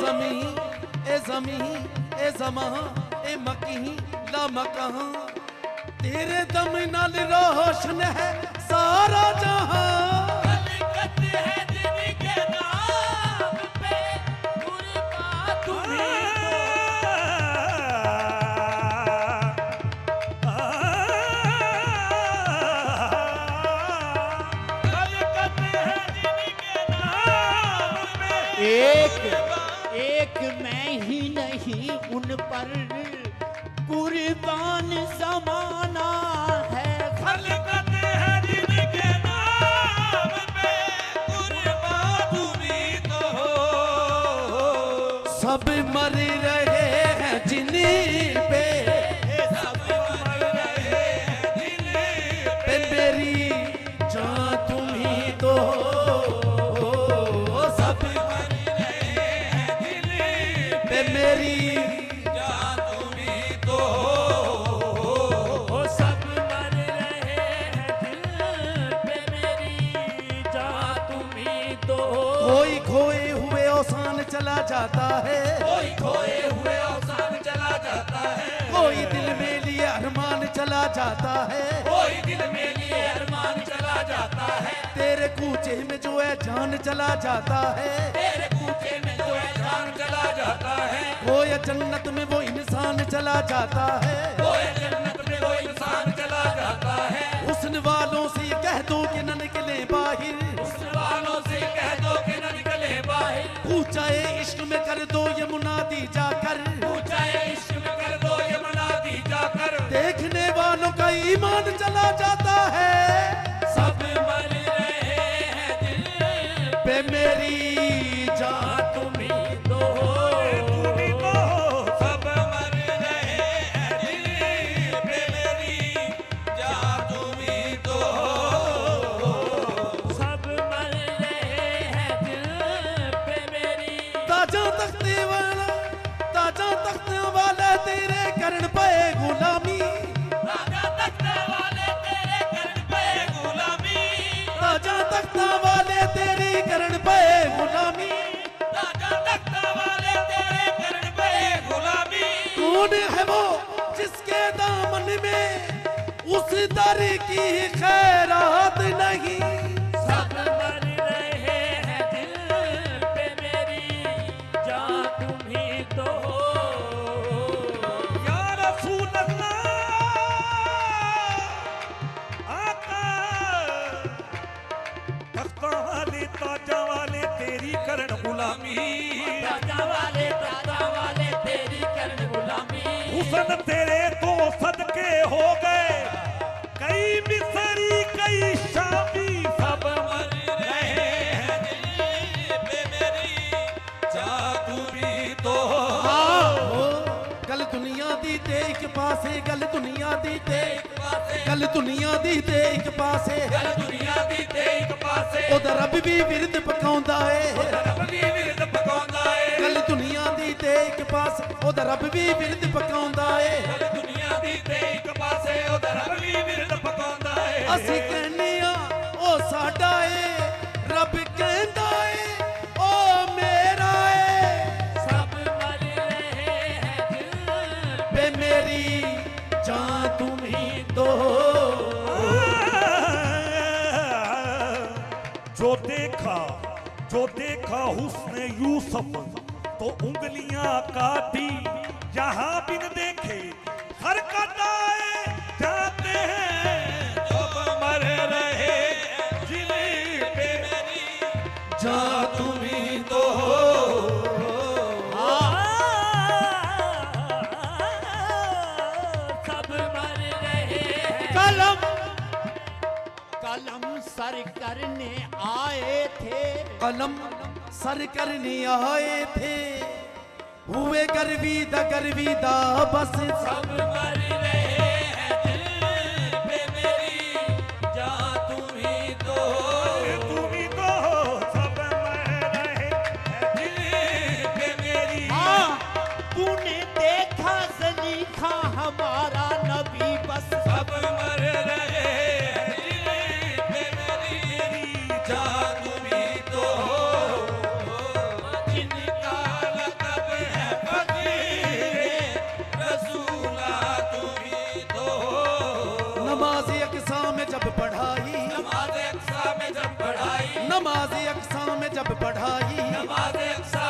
जमी ए जमी ए जमा ए मकी ला मकां तेरे दम नाल रोशन है सारा जहां खलकत है जिनके नाम पे कुर्बान तुम्हीं खलकत है जिनके नाम पे एक मैं ही नहीं उन पर कुर्बान ज़माना है। खलकत है जिनके नाम पे कुर्बान तुम्हीं तो हो सब मर रहे हैं जिन्हीं पे सब मर रहे हैं जिन्हीं पे मेरी जान तुम ही तो हो सब मर रहे हैं जिन्हीं पे मेरी जान तुम्हीं तो हो सब मर रहे हैं दिल पे मेरी जान तुम्हीं तो हो कोई खोए हुए औसान चला जाता है कोई खोए हुए अवसान चला जाता है कोई दिल में लिए अरमान चला जाता है कोई दिल में लिए अरमान चला जाता है तेरे कूचे में जो है जान चला जाता है तेरे कूचे में जो है जान चला जाता है कोई जन्नत में वो इंसान चला जाता है कोई जन्नत में वो इंसान चला जाता है हुस्न वालों से कह दो कि न निकले बाहिर उस वालों से कह दो कि न निकले बाहर पूछाए इश्क में कर दो ये मुनादी जाकर ऊंचाए इश्क में कर दो ये मुनादी जाकर देखने वालों का ईमान चला जाता है सब मर रहे हैं दिल पे मेरी जान तुम्हीं तो हो सब मर रहे हैं दिल पे मेरी जान तुम्हीं तो हो सब मर रहे हैं दिल पे मेरी ताजा तख्ते वाला तेरे करण पे गुलामी राजा तख्ता वाले तेरे करण पे गुलामी ताजा तख्ता वाले तेरी करण पे गुलामी राजा तख्ता वाले तेरे करण पे गुलामी कौन है वो जिसके दामन में उस दर की खैरात नहीं सब मर रहे हैं दिल पे मेरी जान तुम्हीं तो हो या रसूल अल्लाह आका तख्ता वाले ताजा वाले तेरी करण गुलामी राजा वाले तख्ता वाले तेरी करण गुलामी हुसन तेरे तो सदके हो गए कई मिसरी कई शामी सब मर रहे हैं दिल पे मेरी जान तुम्हीं तो हो गल दुनिया दी ते एक पासे गल दुनिया दी ते पासे गल दुनिया दी ते एक पासे गल दुनिया दी ते एक पासे ओदा रब भी विरद पकाउंदा ਏ रब भी विरद पकाउंदा ਏ गल दुनिया दी ते एक पासे ओदा रब भी विरद पकाउंदा ਏ गल दुनिया दी ते एक पासे ओदा रब भी विरद पकाउंदा ਏ ਅਸੀਂ ਕਹਿੰਨੇ ਆ ਉਹ ਸਾਡਾ ਏ ਰੱਬ ਕਹਿੰਦਾ ਏ ਉਹ ਮੇਰਾ ਏ सब मर रहे हैं दिल बे मेरी जान तुम ही तो हो जो देखा हुस्न यूसुफ तो उंगलियां काटी जहां बिन देखे हर कटाए जाते हैं सब मर रहे हैं दिल पे मेरी जान तुम ही तो हो सब मर रहे हैं कलम सर करने आए थे कलम सर करने आए थे हुए गर्विदा बस सब मर रहे हैं दिल पे मेरी जान तुम्हीं तो हो तुम ही तो हो सब मर रहे हैं दिल पे मेरी तूने देखा सलीखा हमारा नबी बस सब मर रहे हैं दिल पे मेरी जान तुम्हीं तो हो जिनका नमाज अक्सा में जब पढ़ाई, नमाज़ अक़सा